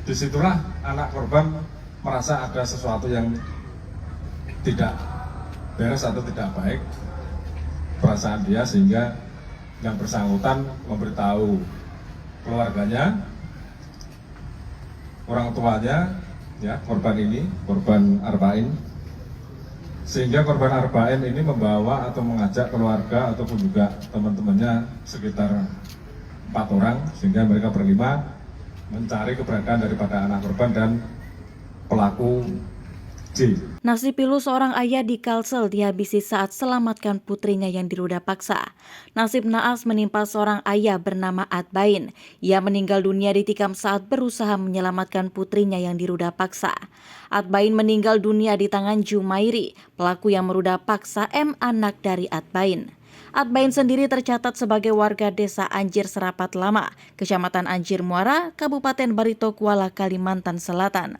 Disitulah anak korban merasa ada sesuatu yang tidak beres atau tidak baik perasaan dia, sehingga yang bersangkutan memberitahu keluarganya, orang tuanya, ya korban ini, korban Arba'in, sehingga korban Arba'in ini membawa atau mengajak keluarga ataupun juga teman-temannya sekitar 4 orang, sehingga mereka berlima mencari keberadaan daripada anak korban dan pelaku J. Nasib pilu seorang ayah di Kalsel dihabisi saat selamatkan putrinya yang diruda paksa. Nasib naas menimpa seorang ayah bernama Atbain. Ia meninggal dunia ditikam saat berusaha menyelamatkan putrinya yang diruda paksa. Atbain meninggal dunia di tangan Jumairi, pelaku yang meruda paksa M, anak dari Atbain. Atbain sendiri tercatat sebagai warga desa Anjir Serapat Lama, Kecamatan Anjir Muara, Kabupaten Barito Kuala, Kalimantan Selatan.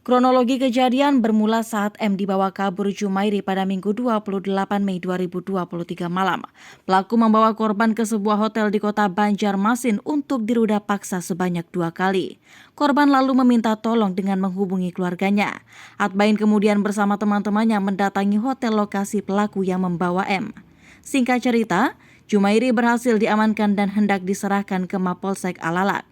Kronologi kejadian bermula saat M dibawa kabur Jumairi pada Minggu 28 Mei 2023 malam. Pelaku membawa korban ke sebuah hotel di kota Banjarmasin untuk diruda paksa sebanyak 2 kali. Korban lalu meminta tolong dengan menghubungi keluarganya. Atbain kemudian bersama teman-temannya mendatangi hotel lokasi pelaku yang membawa M. Singkat cerita, Jumairi berhasil diamankan dan hendak diserahkan ke Mapolsek Alalak.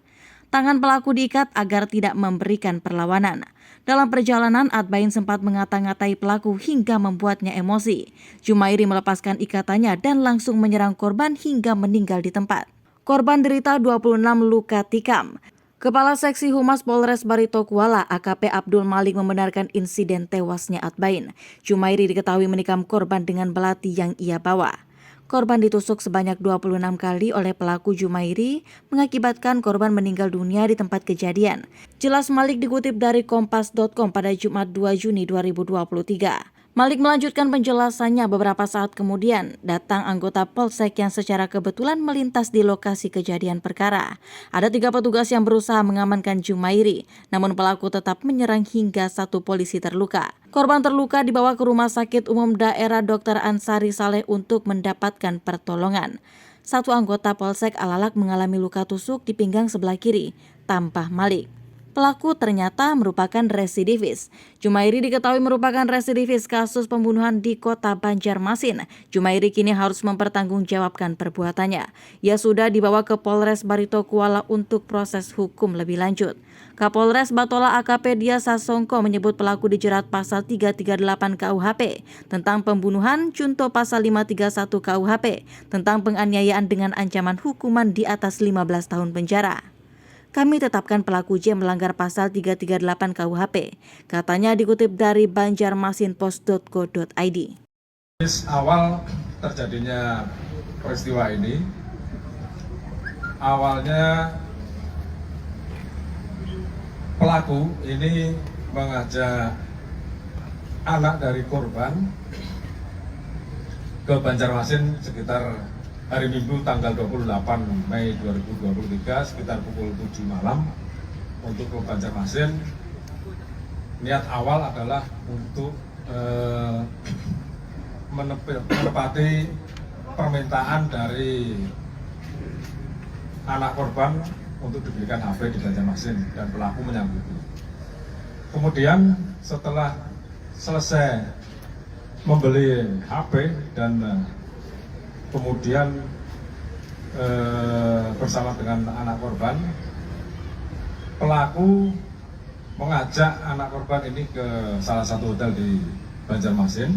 Tangan pelaku diikat agar tidak memberikan perlawanan. Dalam perjalanan, Atbain sempat mengata-ngatai pelaku hingga membuatnya emosi. Jumairi melepaskan ikatannya dan langsung menyerang korban hingga meninggal di tempat. Korban derita 26 luka tikam. Kepala Seksi Humas Polres Barito Kuala, AKP Abdul Malik, membenarkan insiden tewasnya Atbain. Jumairi diketahui menikam korban dengan belati yang ia bawa. Korban ditusuk sebanyak 26 kali oleh pelaku Jumairi, mengakibatkan korban meninggal dunia di tempat kejadian. Jelas Malik dikutip dari Kompas.com pada Jumat 2 Juni 2023. Malik melanjutkan penjelasannya beberapa saat kemudian, datang anggota Polsek yang secara kebetulan melintas di lokasi kejadian perkara. Ada 3 petugas yang berusaha mengamankan Jumairi, namun pelaku tetap menyerang hingga 1 polisi terluka. Korban terluka dibawa ke Rumah Sakit Umum Daerah Dr. Ansari Saleh untuk mendapatkan pertolongan. 1 anggota Polsek Alalak mengalami luka tusuk di pinggang sebelah kiri, tambah Malik. Pelaku ternyata merupakan residivis. Jumairi diketahui merupakan residivis kasus pembunuhan di kota Banjarmasin. Jumairi kini harus mempertanggungjawabkan perbuatannya. Ia sudah dibawa ke Polres Barito Kuala untuk proses hukum lebih lanjut. Kapolres Batola AKP Dia Sasongko menyebut pelaku dijerat pasal 338 KUHP tentang pembunuhan, junto pasal 531 KUHP tentang penganiayaan dengan ancaman hukuman di atas 15 tahun penjara. Kami tetapkan pelaku J melanggar pasal 338 KUHP, katanya dikutip dari banjarmasinpost.co.id. Awal terjadinya peristiwa ini, awalnya pelaku ini mengajak anak dari korban ke Banjarmasin sekitar hari Minggu tanggal 28 Mei 2023 sekitar pukul 7 malam untuk ke Banjarmasin. Niat awal adalah untuk menepati permintaan dari anak korban untuk diberikan HP di Banjarmasin dan pelaku menyanggupi. Kemudian setelah selesai membeli HP dan kemudian bersama dengan anak korban, pelaku mengajak anak korban ini ke salah satu hotel di Banjarmasin.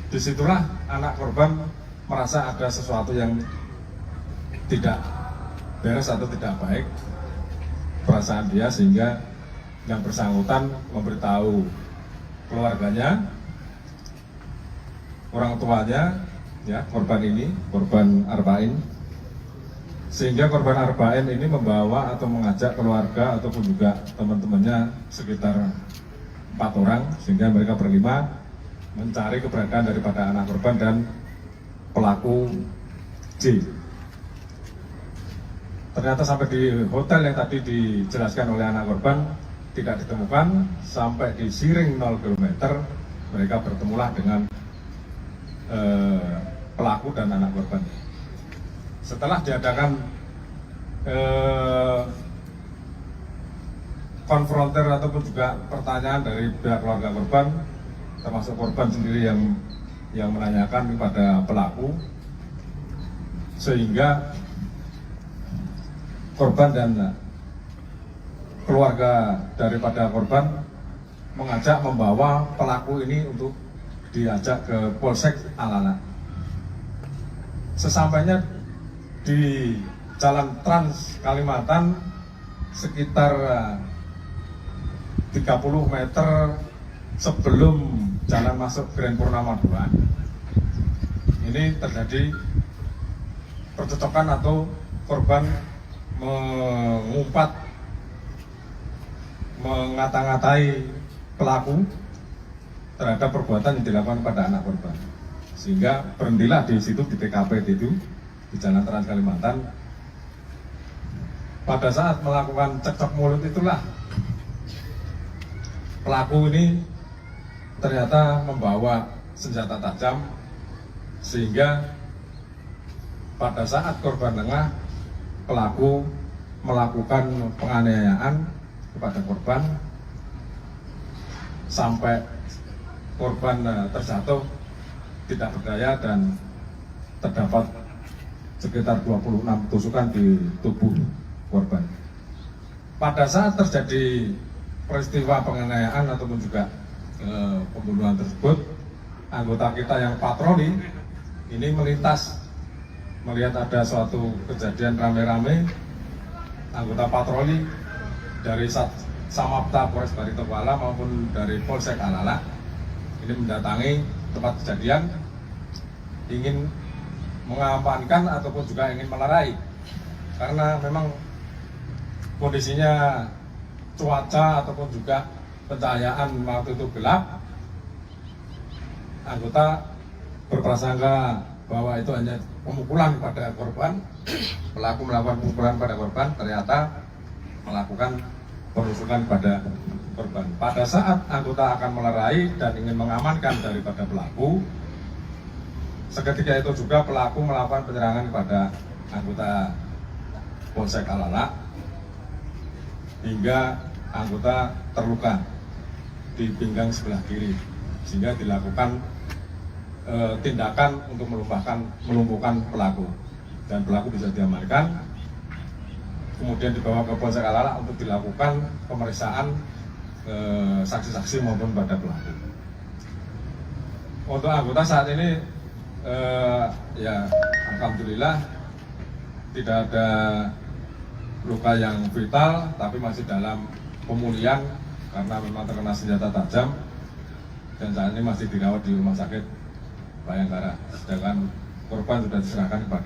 Disitulah anak korban merasa ada sesuatu yang tidak beres atau tidak baik perasaan dia, sehingga yang bersangkutan memberitahu keluarganya, orang tuanya, ya korban ini, korban Arba'in, sehingga korban Arba'in ini membawa atau mengajak keluarga ataupun juga teman-temannya sekitar 4 orang, sehingga mereka berlima mencari keberadaan daripada anak korban dan pelaku J. Ternyata sampai di hotel yang tadi dijelaskan oleh anak korban tidak ditemukan, sampai di Siring 0 km mereka bertemulah dengan pelaku dan anak korban. Setelah diadakan konfrontir ataupun juga pertanyaan dari pihak keluarga korban, termasuk korban sendiri yang menanyakan kepada pelaku, sehingga korban dan keluarga daripada korban mengajak membawa pelaku ini untuk diajak ke Polsek Alala. Sesampainya di Jalan Trans Kalimantan sekitar 30 meter sebelum jalan masuk Grand Purnama 2, ini terjadi percekcokan atau korban mengata-ngatai pelaku terhadap perbuatan yang dilakukan pada anak korban, sehingga berhentilah di situ di TKP itu di Jalan Trans Kalimantan. Pada saat melakukan cekcok mulut itulah pelaku ini ternyata membawa senjata tajam, sehingga pada saat korban lengah, pelaku melakukan penganiayaan kepada korban sampai korban terjatuh tidak berdaya dan terdapat sekitar 26 tusukan di tubuh korban. Pada saat terjadi peristiwa penganiayaan ataupun juga pembunuhan tersebut, anggota kita yang patroli ini melintas melihat ada suatu kejadian rame-rame. Anggota patroli dari Samapta Polres Baritokuala maupun dari Polsek Alala ini mendatangi tempat kejadian, ingin mengamankan ataupun juga ingin melerai, karena memang kondisinya cuaca ataupun juga pencahayaan waktu itu gelap. Anggota berprasangka bahwa itu hanya pemukulan pada korban. Pelaku melakukan pemukulan pada korban, ternyata melakukan penusukan pada korban. Pada saat anggota akan melerai dan ingin mengamankan daripada pelaku, seketika itu juga pelaku melakukan penyerangan kepada anggota Polsek Alala hingga anggota terluka di pinggang sebelah kiri, sehingga dilakukan tindakan untuk melumpuhkan pelaku, dan pelaku bisa diamankan, kemudian dibawa ke Polsek Alala untuk dilakukan pemeriksaan saksi-saksi maupun pada pelaku. Untuk anggota saat ini ya alhamdulillah tidak ada luka yang vital, tapi masih dalam pemulihan karena memang terkena senjata tajam, dan saat ini masih dirawat di Rumah Sakit Bayangkara, sedangkan korban sudah diserahkan kepada